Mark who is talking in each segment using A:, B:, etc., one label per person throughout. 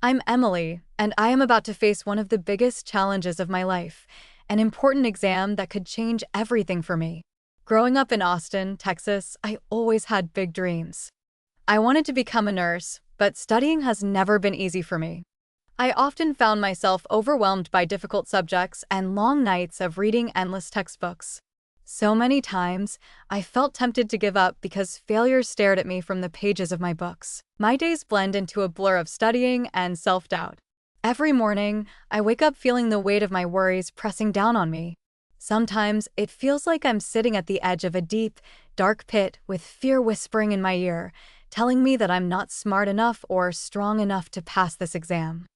A: I'm Emily, and I am about to face one of the biggest challenges of my life, an important exam that could change everything for me. Growing up in Austin, Texas, I always had big dreams. I wanted to become a nurse, but studying has never been easy for me. I often found myself overwhelmed by difficult subjects and long nights of reading endless textbooks. So many times, I felt tempted to give up because failure stared at me from the pages of my books. My days blend into a blur of studying and self-doubt. Every morning, I wake up feeling the weight of my worries pressing down on me. Sometimes, it feels like I'm sitting at the edge of a deep, dark pit with fear whispering in my ear, telling me that I'm not smart enough or strong enough to pass this exam.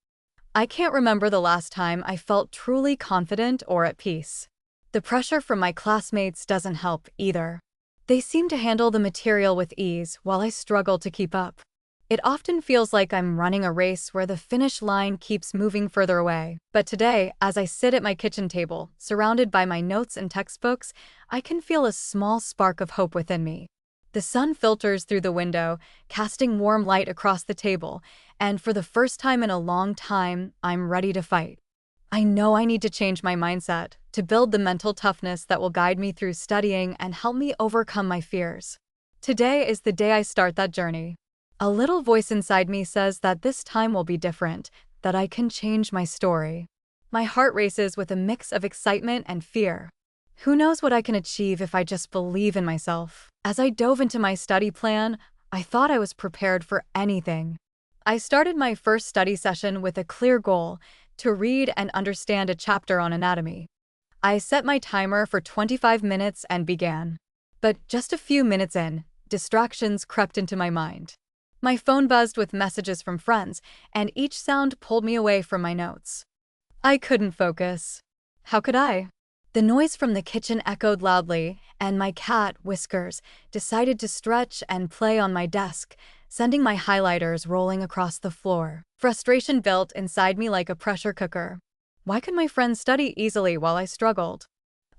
A: I can't remember the last time I felt truly confident or at peace. The pressure from my classmates doesn't help either. They seem to handle the material with ease while I struggle to keep up. It often feels like I'm running a race where the finish line keeps moving further away. But today, as I sit at my kitchen table, surrounded by my notes and textbooks, I can feel a small spark of hope within me. The sun filters through the window, casting warm light across the table, and for the first time in a long time, I'm ready to fight. I know I need to change my mindset, to build the mental toughness that will guide me through studying and help me overcome my fears. Today is the day I start that journey. A little voice inside me says that this time will be different, that I can change my story. My heart races with a mix of excitement and fear. Who knows what I can achieve if I just believe in myself? As I dove into my study plan, I thought I was prepared for anything. I started my first study session with a clear goal: to read and understand a chapter on anatomy. I set my timer for 25 minutes and began. But just a few minutes in, distractions crept into my mind. My phone buzzed with messages from friends, and each sound pulled me away from my notes. I couldn't focus. How could I? The noise from the kitchen echoed loudly, and my cat, Whiskers, decided to stretch and play on my desk, sending my highlighters rolling across the floor. Frustration built inside me like a pressure cooker. Why could my friends study easily while I struggled?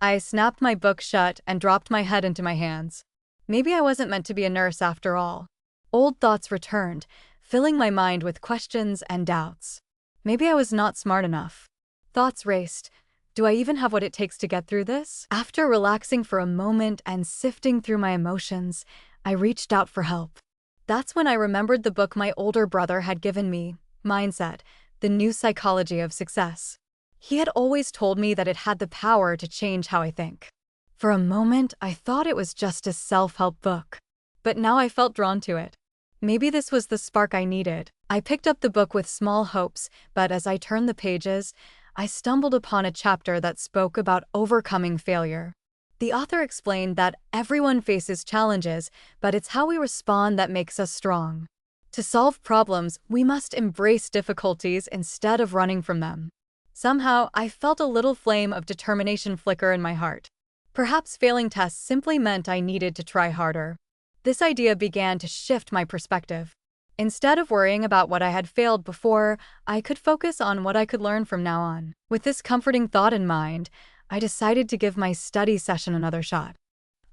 A: I snapped my book shut and dropped my head into my hands. Maybe I wasn't meant to be a nurse after all. Old thoughts returned, filling my mind with questions and doubts. Maybe I was not smart enough. Thoughts raced. Do I even have what it takes to get through this? After relaxing for a moment and sifting through my emotions, I reached out for help. That's when I remembered the book my older brother had given me, Mindset: The New Psychology of Success. He had always told me that it had the power to change how I think. For a moment, I thought it was just a self-help book. But now I felt drawn to it. Maybe this was the spark I needed. I picked up the book with small hopes, but as I turned the pages, I stumbled upon a chapter that spoke about overcoming failure. The author explained that everyone faces challenges, but it's how we respond that makes us strong. To solve problems, we must embrace difficulties instead of running from them. Somehow, I felt a little flame of determination flicker in my heart. Perhaps failing tests simply meant I needed to try harder. This idea began to shift my perspective. Instead of worrying about what I had failed before, I could focus on what I could learn from now on. With this comforting thought in mind, I decided to give my study session another shot.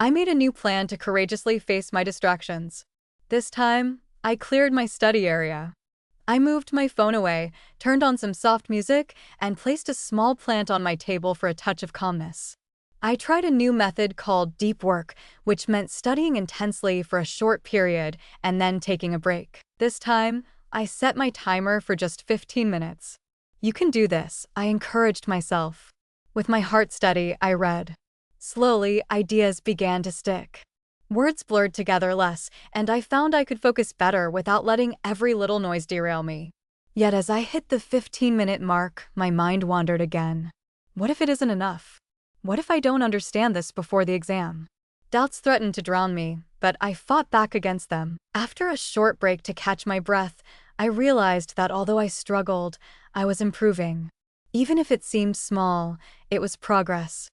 A: I made a new plan to courageously face my distractions. This time, I cleared my study area. I moved my phone away, turned on some soft music, and placed a small plant on my table for a touch of calmness. I tried a new method called deep work, which meant studying intensely for a short period and then taking a break. This time, I set my timer for just 15 minutes. You can do this, I encouraged myself. With my heart steady, I read. Slowly, ideas began to stick. Words blurred together less, and I found I could focus better without letting every little noise derail me. Yet as I hit the 15-minute mark, my mind wandered again. What if it isn't enough? What if I don't understand this before the exam? Doubts threatened to drown me, but I fought back against them. After a short break to catch my breath, I realized that although I struggled, I was improving. Even if it seemed small, it was progress.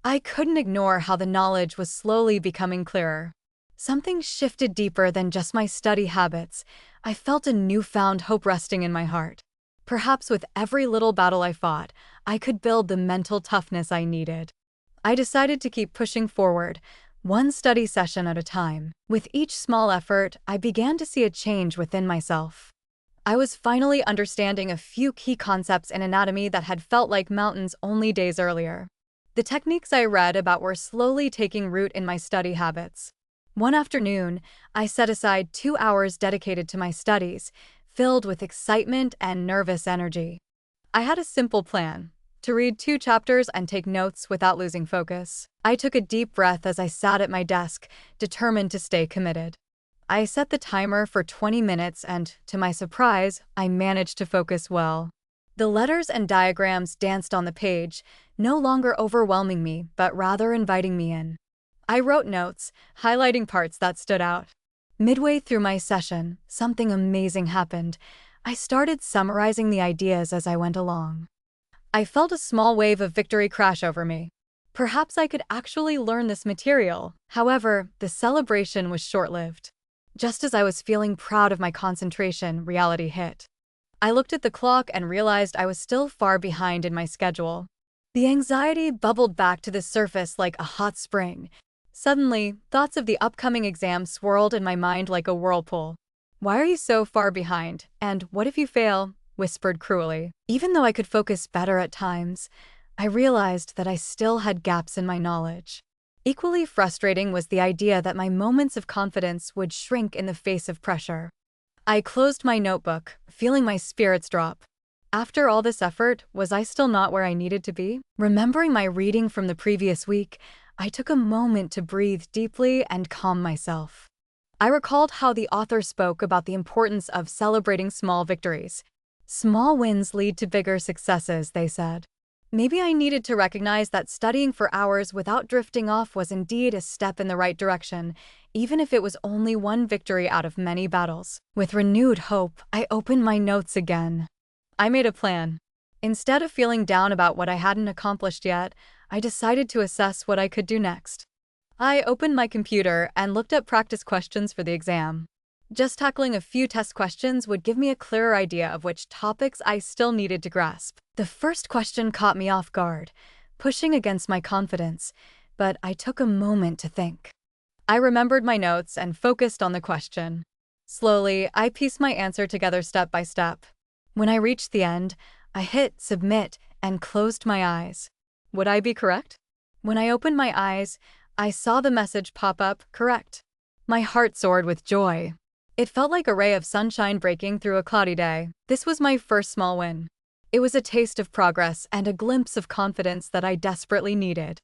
A: I couldn't ignore how the knowledge was slowly becoming clearer. Something shifted deeper than just my study habits. I felt a newfound hope resting in my heart. Perhaps with every little battle I fought, I could build the mental toughness I needed. I decided to keep pushing forward, one study session at a time. With each small effort, I began to see a change within myself. I was finally understanding a few key concepts in anatomy that had felt like mountains only days earlier. The techniques I read about were slowly taking root in my study habits. One afternoon, I set aside 2 hours dedicated to my studies, filled with excitement and nervous energy. I had a simple plan: to read 2 chapters and take notes without losing focus. I took a deep breath as I sat at my desk, determined to stay committed. I set the timer for 20 minutes and, to my surprise, I managed to focus well. The letters and diagrams danced on the page, no longer overwhelming me, but rather inviting me in. I wrote notes, highlighting parts that stood out. Midway through my session, something amazing happened. I started summarizing the ideas as I went along. I felt a small wave of victory crash over me. Perhaps I could actually learn this material. However, the celebration was short-lived. Just as I was feeling proud of my concentration, reality hit. I looked at the clock and realized I was still far behind in my schedule. The anxiety bubbled back to the surface like a hot spring. Suddenly, thoughts of the upcoming exam swirled in my mind like a whirlpool. "Why are you so far behind? And what if you fail?" whispered cruelly. Even though I could focus better at times, I realized that I still had gaps in my knowledge. Equally frustrating was the idea that my moments of confidence would shrink in the face of pressure. I closed my notebook, feeling my spirits drop. After all this effort, was I still not where I needed to be? Remembering my reading from the previous week, I took a moment to breathe deeply and calm myself. I recalled how the author spoke about the importance of celebrating small victories. Small wins lead to bigger successes, they said. Maybe I needed to recognize that studying for hours without drifting off was indeed a step in the right direction, even if it was only one victory out of many battles. With renewed hope, I opened my notes again. I made a plan. Instead of feeling down about what I hadn't accomplished yet, I decided to assess what I could do next. I opened my computer and looked up practice questions for the exam. Just tackling a few test questions would give me a clearer idea of which topics I still needed to grasp. The first question caught me off guard, pushing against my confidence, but I took a moment to think. I remembered my notes and focused on the question. Slowly, I pieced my answer together step by step. When I reached the end, I hit submit and closed my eyes. Would I be correct? When I opened my eyes, I saw the message pop up, correct. My heart soared with joy. It felt like a ray of sunshine breaking through a cloudy day. This was my first small win. It was a taste of progress and a glimpse of confidence that I desperately needed.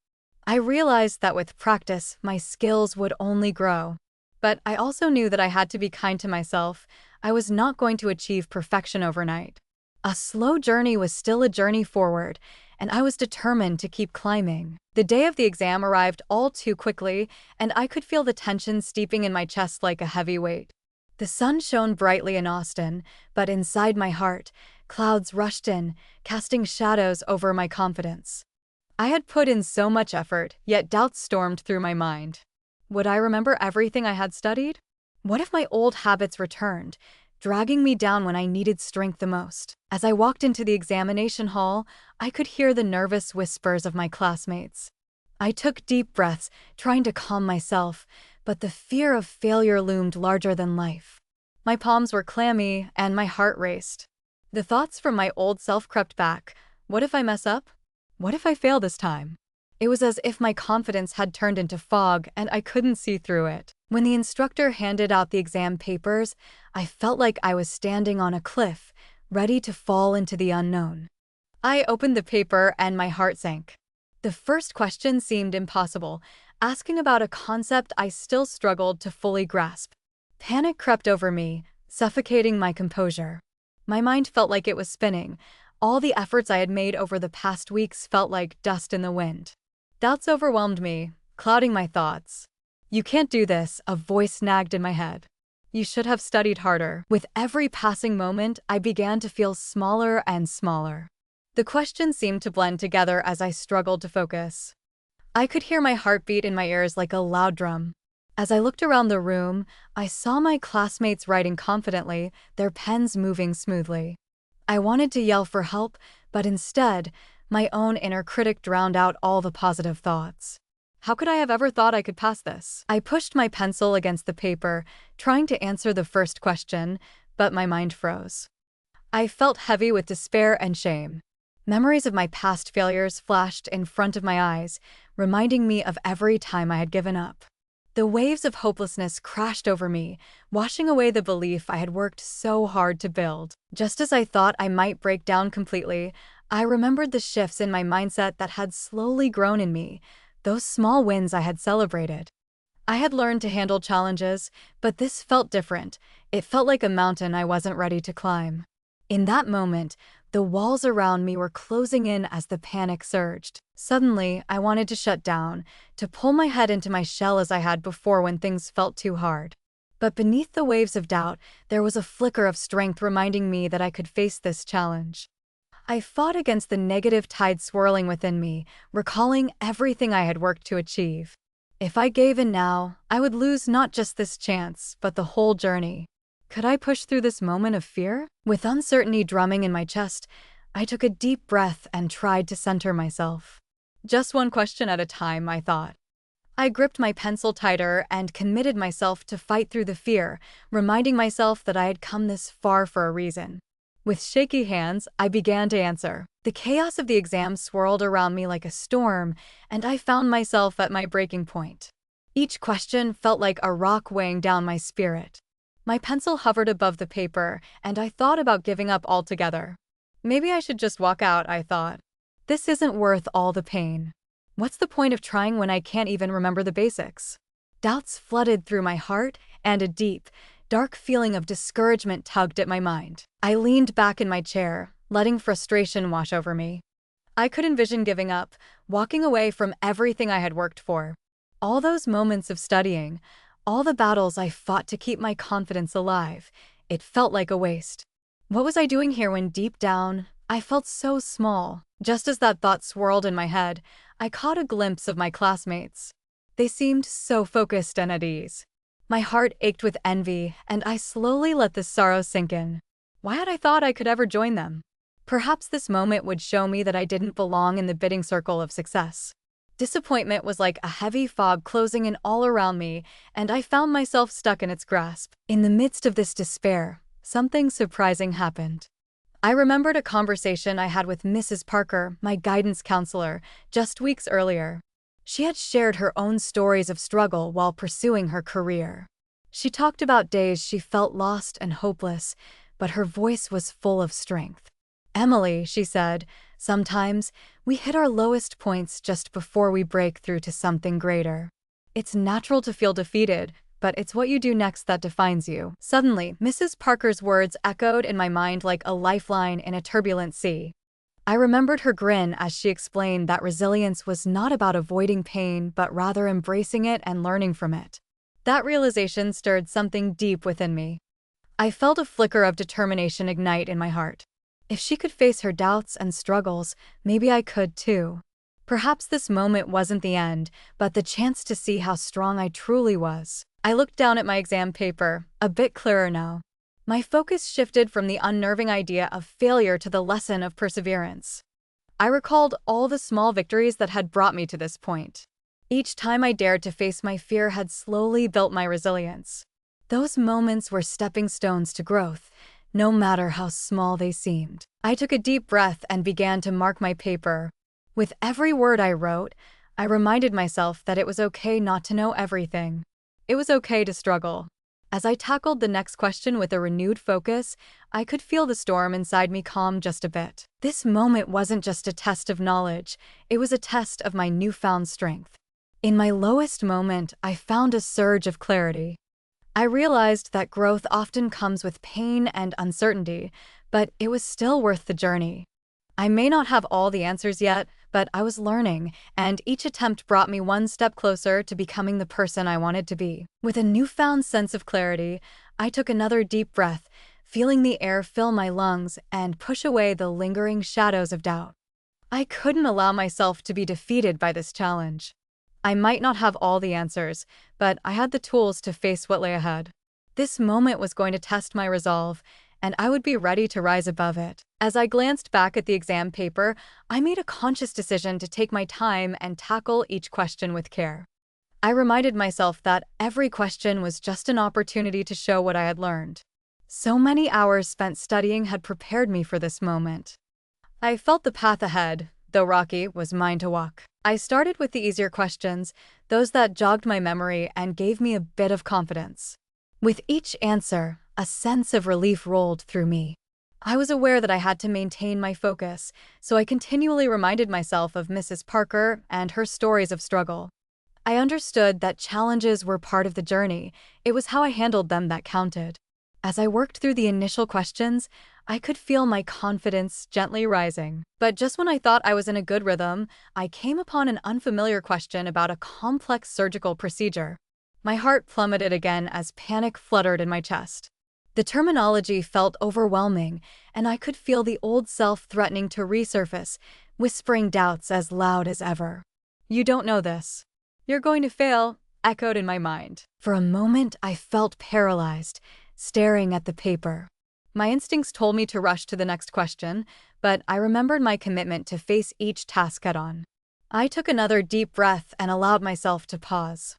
A: I realized that with practice, my skills would only grow. But I also knew that I had to be kind to myself. I was not going to achieve perfection overnight. A slow journey was still a journey forward, and I was determined to keep climbing. The day of the exam arrived all too quickly, and I could feel the tension steeping in my chest like a heavy weight. The sun shone brightly in Austin, but inside my heart, clouds rushed in, casting shadows over my confidence. I had put in so much effort, yet doubts stormed through my mind. Would I remember everything I had studied? What if my old habits returned, dragging me down when I needed strength the most? As I walked into the examination hall, I could hear the nervous whispers of my classmates. I took deep breaths, trying to calm myself, but the fear of failure loomed larger than life. My palms were clammy, and my heart raced. The thoughts from my old self crept back. What if I mess up? What if I fail this time? It was as if my confidence had turned into fog, and I couldn't see through it. When the instructor handed out the exam papers, I felt like I was standing on a cliff, ready to fall into the unknown. I opened the paper, and my heart sank. The first question seemed impossible, asking about a concept I still struggled to fully grasp. Panic crept over me, suffocating my composure. My mind felt like it was spinning. All the efforts I had made over the past weeks felt like dust in the wind. Doubts overwhelmed me, clouding my thoughts. "You can't do this," a voice nagged in my head. "You should have studied harder." With every passing moment, I began to feel smaller and smaller. The questions seemed to blend together as I struggled to focus. I could hear my heartbeat in my ears like a loud drum. As I looked around the room, I saw my classmates writing confidently, their pens moving smoothly. I wanted to yell for help, but instead, my own inner critic drowned out all the positive thoughts. How could I have ever thought I could pass this? I pushed my pencil against the paper, trying to answer the first question, but my mind froze. I felt heavy with despair and shame. Memories of my past failures flashed in front of my eyes, reminding me of every time I had given up. The waves of hopelessness crashed over me, washing away the belief I had worked so hard to build. Just as I thought I might break down completely, I remembered the shifts in my mindset that had slowly grown in me, those small wins I had celebrated. I had learned to handle challenges, but this felt different. It felt like a mountain I wasn't ready to climb. In that moment, the walls around me were closing in as the panic surged. Suddenly, I wanted to shut down, to pull my head into my shell as I had before when things felt too hard. But beneath the waves of doubt, there was a flicker of strength reminding me that I could face this challenge. I fought against the negative tide swirling within me, recalling everything I had worked to achieve. If I gave in now, I would lose not just this chance, but the whole journey. Could I push through this moment of fear? With uncertainty drumming in my chest, I took a deep breath and tried to center myself. Just one question at a time, I thought. I gripped my pencil tighter and committed myself to fight through the fear, reminding myself that I had come this far for a reason. With shaky hands, I began to answer. The chaos of the exam swirled around me like a storm, and I found myself at my breaking point. Each question felt like a rock weighing down my spirit. My pencil hovered above the paper, and I thought about giving up altogether. Maybe I should just walk out, I thought. This isn't worth all the pain. What's the point of trying when I can't even remember the basics? Doubts flooded through my heart, and a deep, dark feeling of discouragement tugged at my mind. I leaned back in my chair, letting frustration wash over me. I could envision giving up, walking away from everything I had worked for. All those moments of studying, all the battles I fought to keep my confidence alive, it felt like a waste. What was I doing here when deep down, I felt so small? Just as that thought swirled in my head, I caught a glimpse of my classmates. They seemed so focused and at ease. My heart ached with envy, and I slowly let the sorrow sink in. Why had I thought I could ever join them? Perhaps this moment would show me that I didn't belong in the bidding circle of success. Disappointment was like a heavy fog closing in all around me, and I found myself stuck in its grasp. In the midst of this despair, something surprising happened. I remembered a conversation I had with Mrs. Parker, my guidance counselor, just weeks earlier. She had shared her own stories of struggle while pursuing her career. She talked about days she felt lost and hopeless, but her voice was full of strength. "Emily," she said, "sometimes we hit our lowest points just before we break through to something greater. It's natural to feel defeated, but it's what you do next that defines you." Suddenly, Mrs. Parker's words echoed in my mind like a lifeline in a turbulent sea. I remembered her grin as she explained that resilience was not about avoiding pain, but rather embracing it and learning from it. That realization stirred something deep within me. I felt a flicker of determination ignite in my heart. If she could face her doubts and struggles, maybe I could too. Perhaps this moment wasn't the end, but the chance to see how strong I truly was. I looked down at my exam paper, a bit clearer now. My focus shifted from the unnerving idea of failure to the lesson of perseverance. I recalled all the small victories that had brought me to this point. Each time I dared to face my fear had slowly built my resilience. Those moments were stepping stones to growth, no matter how small they seemed. I took a deep breath and began to mark my paper. With every word I wrote, I reminded myself that it was okay not to know everything. It was okay to struggle. As I tackled the next question with a renewed focus, I could feel the storm inside me calm just a bit. This moment wasn't just a test of knowledge, it was a test of my newfound strength. In my lowest moment, I found a surge of clarity. I realized that growth often comes with pain and uncertainty, but it was still worth the journey. I may not have all the answers yet, but I was learning, and each attempt brought me one step closer to becoming the person I wanted to be. With a newfound sense of clarity, I took another deep breath, feeling the air fill my lungs and push away the lingering shadows of doubt. I couldn't allow myself to be defeated by this challenge. I might not have all the answers, but I had the tools to face what lay ahead. This moment was going to test my resolve, and I would be ready to rise above it. As I glanced back at the exam paper, I made a conscious decision to take my time and tackle each question with care. I reminded myself that every question was just an opportunity to show what I had learned. So many hours spent studying had prepared me for this moment. I felt the path ahead, though rocky, was mine to walk. I started with the easier questions, those that jogged my memory and gave me a bit of confidence. With each answer, a sense of relief rolled through me. I was aware that I had to maintain my focus, so I continually reminded myself of Mrs. Parker and her stories of struggle. I understood that challenges were part of the journey. It was how I handled them that counted. As I worked through the initial questions, I could feel my confidence gently rising. But just when I thought I was in a good rhythm, I came upon an unfamiliar question about a complex surgical procedure. My heart plummeted again as panic fluttered in my chest. The terminology felt overwhelming, and I could feel the old self threatening to resurface, whispering doubts as loud as ever. "You don't know this. You're going to fail," echoed in my mind. For a moment, I felt paralyzed, staring at the paper. My instincts told me to rush to the next question, but I remembered my commitment to face each task head-on. I took another deep breath and allowed myself to pause.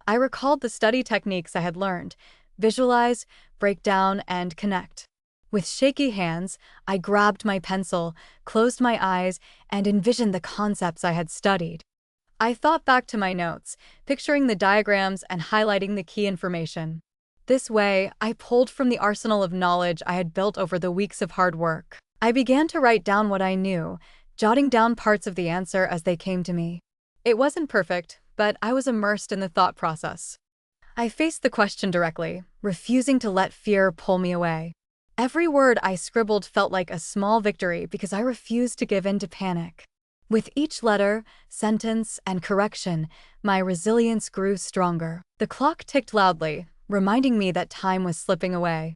A: I recalled the study techniques I had learned: visualize, break down, and connect. With shaky hands, I grabbed my pencil, closed my eyes, and envisioned the concepts I had studied. I thought back to my notes, picturing the diagrams and highlighting the key information. This way, I pulled from the arsenal of knowledge I had built over the weeks of hard work. I began to write down what I knew, jotting down parts of the answer as they came to me. It wasn't perfect, but I was immersed in the thought process. I faced the question directly, refusing to let fear pull me away. Every word I scribbled felt like a small victory because I refused to give in to panic. With each letter, sentence, and correction, my resilience grew stronger. The clock ticked loudly, reminding me that time was slipping away.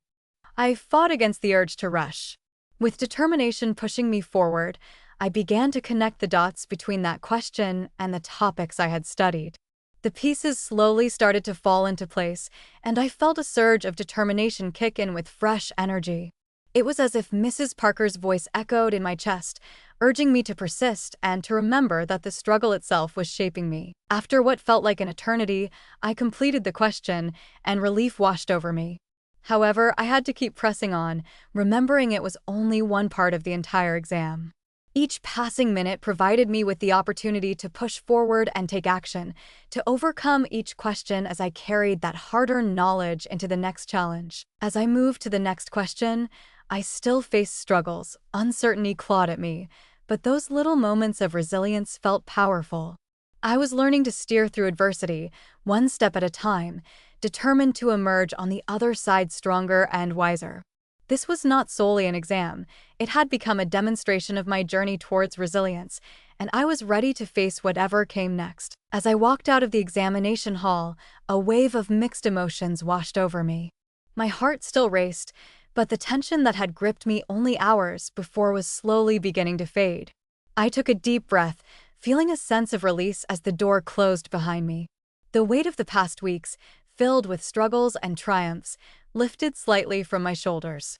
A: I fought against the urge to rush. With determination pushing me forward, I began to connect the dots between that question and the topics I had studied. The pieces slowly started to fall into place, and I felt a surge of determination kick in with fresh energy. It was as if Mrs. Parker's voice echoed in my chest, urging me to persist and to remember that the struggle itself was shaping me. After what felt like an eternity, I completed the question, and relief washed over me. However, I had to keep pressing on, remembering it was only one part of the entire exam. Each passing minute provided me with the opportunity to push forward and take action, to overcome each question as I carried that hard-earned knowledge into the next challenge. As I moved to the next question, I still faced struggles. Uncertainty clawed at me, but those little moments of resilience felt powerful. I was learning to steer through adversity, one step at a time, determined to emerge on the other side stronger and wiser. This was not solely an exam. It had become a demonstration of my journey towards resilience, and I was ready to face whatever came next. As I walked out of the examination hall, a wave of mixed emotions washed over me. My heart still raced, but the tension that had gripped me only hours before was slowly beginning to fade. I took a deep breath, feeling a sense of release as the door closed behind me. The weight of the past weeks, filled with struggles and triumphs, lifted slightly from my shoulders.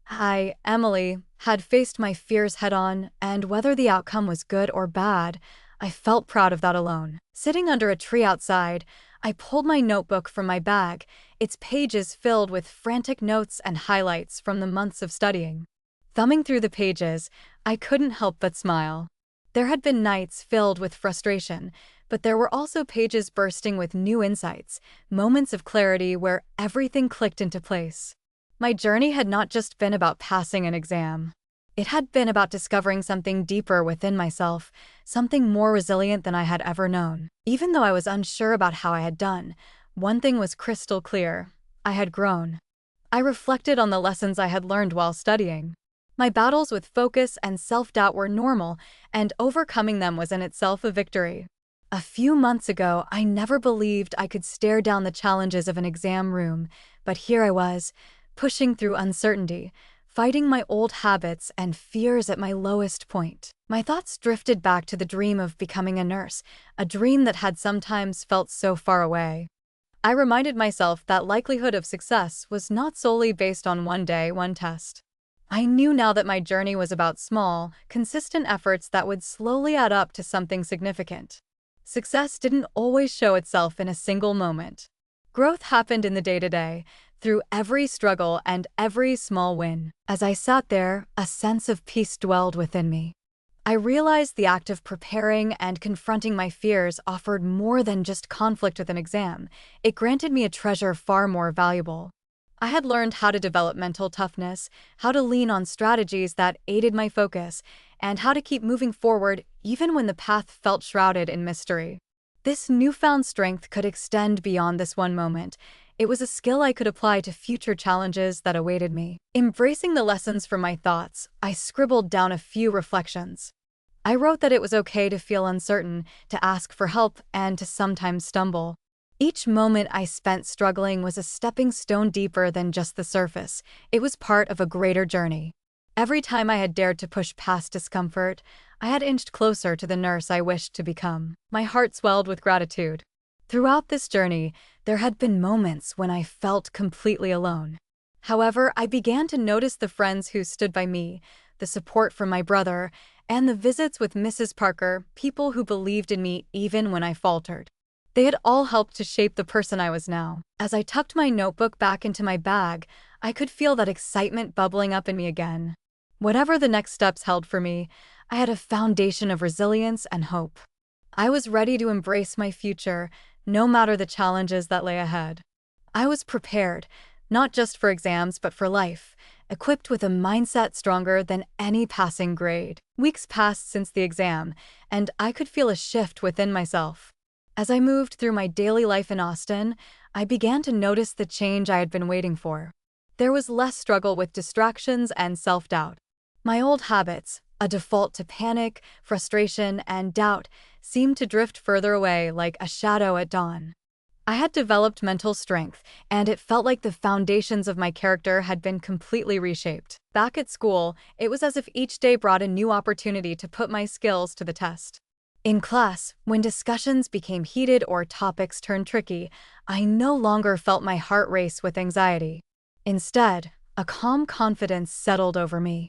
A: I, Emily, had faced my fears head-on, and whether the outcome was good or bad, I felt proud of that alone. Sitting under a tree outside, I pulled my notebook from my bag, its pages filled with frantic notes and highlights from the months of studying. Thumbing through the pages, I couldn't help but smile. There had been nights filled with frustration, but there were also pages bursting with new insights, moments of clarity where everything clicked into place. My journey had not just been about passing an exam. It had been about discovering something deeper within myself, something more resilient than I had ever known. Even though I was unsure about how I had done, one thing was crystal clear: I had grown. I reflected on the lessons I had learned while studying. My battles with focus and self-doubt were normal, and overcoming them was in itself a victory. A few months ago, I never believed I could stare down the challenges of an exam room, but here I was, pushing through uncertainty, fighting my old habits and fears at my lowest point. My thoughts drifted back to the dream of becoming a nurse, a dream that had sometimes felt so far away. I reminded myself that likelihood of success was not solely based on one day, one test. I knew now that my journey was about small, consistent efforts that would slowly add up to something significant. Success didn't always show itself in a single moment. Growth happened in the day-to-day, through every struggle and every small win. As I sat there, a sense of peace dwelled within me. I realized the act of preparing and confronting my fears offered more than just conflict with an exam. It granted me a treasure far more valuable. I had learned how to develop mental toughness, how to lean on strategies that aided my focus, and how to keep moving forward even when the path felt shrouded in mystery. This newfound strength could extend beyond this one moment. It was a skill I could apply to future challenges that awaited me. Embracing the lessons from my thoughts, I scribbled down a few reflections. I wrote that it was okay to feel uncertain, to ask for help, and to sometimes stumble. Each moment I spent struggling was a stepping stone deeper than just the surface. It was part of a greater journey. Every time I had dared to push past discomfort, I had inched closer to the nurse I wished to become. My heart swelled with gratitude. Throughout this journey, there had been moments when I felt completely alone. However, I began to notice the friends who stood by me, the support from my brother, and the visits with Mrs. Parker, people who believed in me even when I faltered. They had all helped to shape the person I was now. As I tucked my notebook back into my bag, I could feel that excitement bubbling up in me again. Whatever the next steps held for me, I had a foundation of resilience and hope. I was ready to embrace my future, no matter the challenges that lay ahead. I was prepared, not just for exams but for life, equipped with a mindset stronger than any passing grade. Weeks passed since the exam, and I could feel a shift within myself. As I moved through my daily life in Austin, I began to notice the change I had been waiting for. There was less struggle with distractions and self-doubt. My old habits, a default to panic, frustration, and doubt, seemed to drift further away like a shadow at dawn. I had developed mental strength, and it felt like the foundations of my character had been completely reshaped. Back at school, it was as if each day brought a new opportunity to put my skills to the test. In class, when discussions became heated or topics turned tricky, I no longer felt my heart race with anxiety. Instead, a calm confidence settled over me.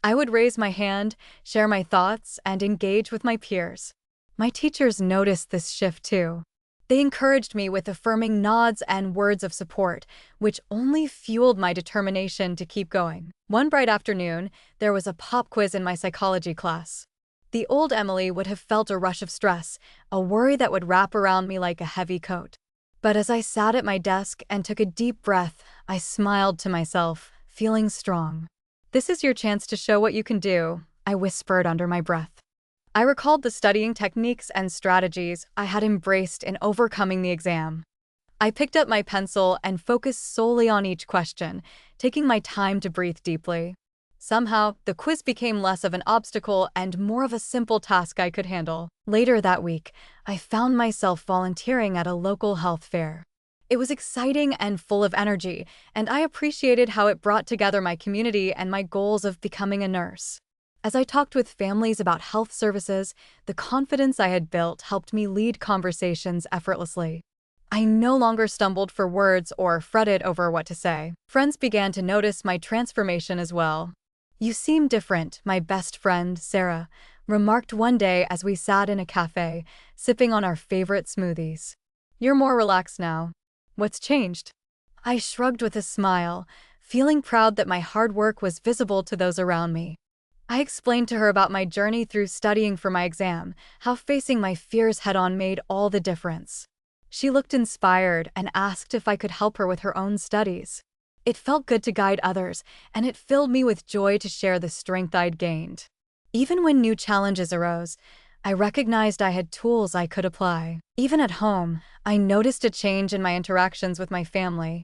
A: I would raise my hand, share my thoughts, and engage with my peers. My teachers noticed this shift too. They encouraged me with affirming nods and words of support, which only fueled my determination to keep going. One bright afternoon, there was a pop quiz in my psychology class. The old Emily would have felt a rush of stress, a worry that would wrap around me like a heavy coat. But as I sat at my desk and took a deep breath, I smiled to myself, feeling strong. "This is your chance to show what you can do," I whispered under my breath. I recalled the studying techniques and strategies I had embraced in overcoming the exam. I picked up my pencil and focused solely on each question, taking my time to breathe deeply. Somehow, the quiz became less of an obstacle and more of a simple task I could handle. Later that week, I found myself volunteering at a local health fair. It was exciting and full of energy, and I appreciated how it brought together my community and my goals of becoming a nurse. As I talked with families about health services, the confidence I had built helped me lead conversations effortlessly. I no longer stumbled for words or fretted over what to say. Friends began to notice my transformation as well. "You seem different," my best friend, Sarah, remarked one day as we sat in a cafe, sipping on our favorite smoothies. "You're more relaxed now. What's changed?" I shrugged with a smile, feeling proud that my hard work was visible to those around me. I explained to her about my journey through studying for my exam, how facing my fears head-on made all the difference. She looked inspired and asked if I could help her with her own studies. It felt good to guide others, and it filled me with joy to share the strength I'd gained. Even when new challenges arose, I recognized I had tools I could apply. Even at home, I noticed a change in my interactions with my family.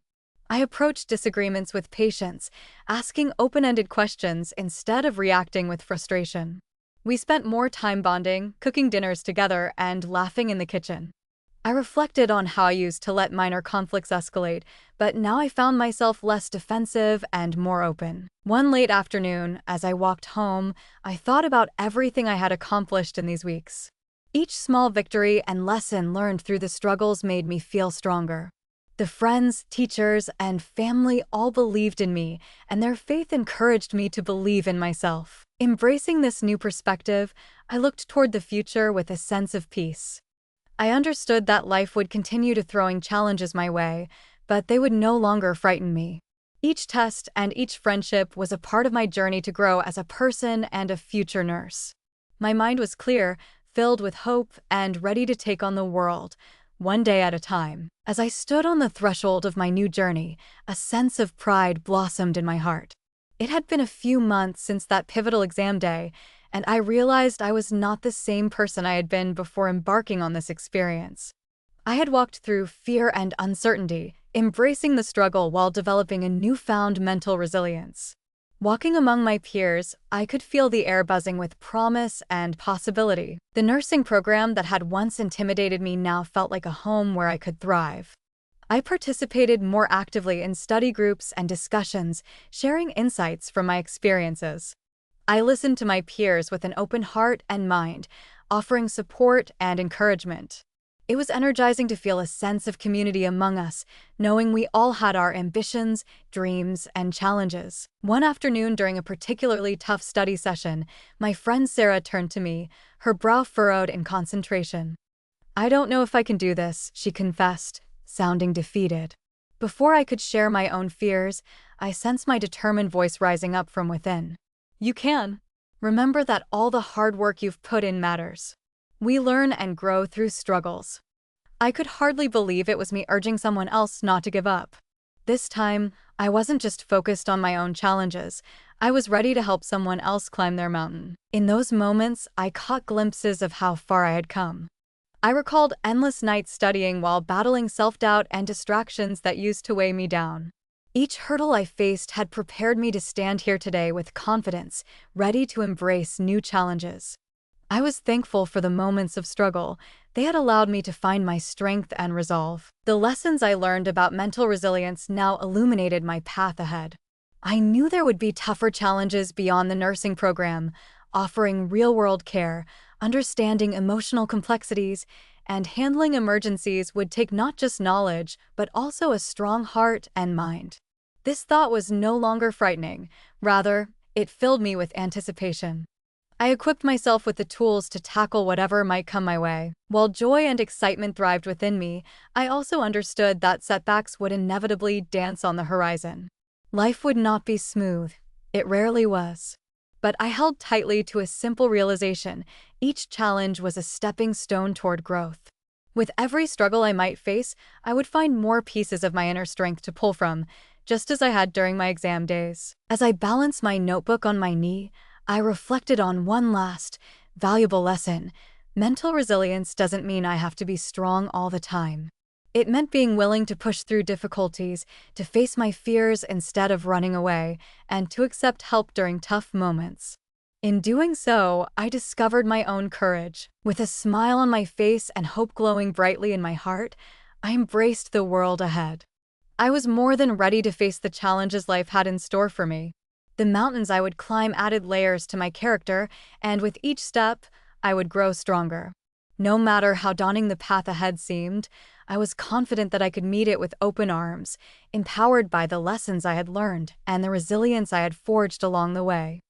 A: I approached disagreements with patience, asking open-ended questions instead of reacting with frustration. We spent more time bonding, cooking dinners together, and laughing in the kitchen. I reflected on how I used to let minor conflicts escalate, but now I found myself less defensive and more open. One late afternoon, as I walked home, I thought about everything I had accomplished in these weeks. Each small victory and lesson learned through the struggles made me feel stronger. The friends, teachers, and family all believed in me, and their faith encouraged me to believe in myself. Embracing this new perspective, I looked toward the future with a sense of peace. I understood that life would continue to throwing challenges my way, but they would no longer frighten me. Each test and each friendship was a part of my journey to grow as a person and a future nurse. My mind was clear, filled with hope, and ready to take on the world, one day at a time. As I stood on the threshold of my new journey, a sense of pride blossomed in my heart. It had been a few months since that pivotal exam day, and I realized I was not the same person I had been before embarking on this experience. I had walked through fear and uncertainty, embracing the struggle while developing a newfound mental resilience. Walking among my peers, I could feel the air buzzing with promise and possibility. The nursing program that had once intimidated me now felt like a home where I could thrive. I participated more actively in study groups and discussions, sharing insights from my experiences. I listened to my peers with an open heart and mind, offering support and encouragement. It was energizing to feel a sense of community among us, knowing we all had our ambitions, dreams, and challenges. One afternoon during a particularly tough study session, my friend Sarah turned to me, her brow furrowed in concentration. "I don't know if I can do this," she confessed, sounding defeated. Before I could share my own fears, I sensed my determined voice rising up from within. "You can. Remember that all the hard work you've put in matters. We learn and grow through struggles." I could hardly believe it was me urging someone else not to give up. This time, I wasn't just focused on my own challenges. I was ready to help someone else climb their mountain. In those moments, I caught glimpses of how far I had come. I recalled endless nights studying while battling self-doubt and distractions that used to weigh me down. Each hurdle I faced had prepared me to stand here today with confidence, ready to embrace new challenges. I was thankful for the moments of struggle. They had allowed me to find my strength and resolve. The lessons I learned about mental resilience now illuminated my path ahead. I knew there would be tougher challenges beyond the nursing program, offering real-world care, understanding emotional complexities, and handling emergencies would take not just knowledge, but also a strong heart and mind. This thought was no longer frightening. Rather, it filled me with anticipation. I equipped myself with the tools to tackle whatever might come my way. While joy and excitement thrived within me, I also understood that setbacks would inevitably dance on the horizon. Life would not be smooth. It rarely was. But I held tightly to a simple realization: each challenge was a stepping stone toward growth. With every struggle I might face, I would find more pieces of my inner strength to pull from, just as I had during my exam days. As I balanced my notebook on my knee, I reflected on one last, valuable lesson. Mental resilience doesn't mean I have to be strong all the time. It meant being willing to push through difficulties, to face my fears instead of running away, and to accept help during tough moments. In doing so, I discovered my own courage. With a smile on my face and hope glowing brightly in my heart, I embraced the world ahead. I was more than ready to face the challenges life had in store for me. The mountains I would climb added layers to my character, and with each step, I would grow stronger. No matter how daunting the path ahead seemed, I was confident that I could meet it with open arms, empowered by the lessons I had learned and the resilience I had forged along the way.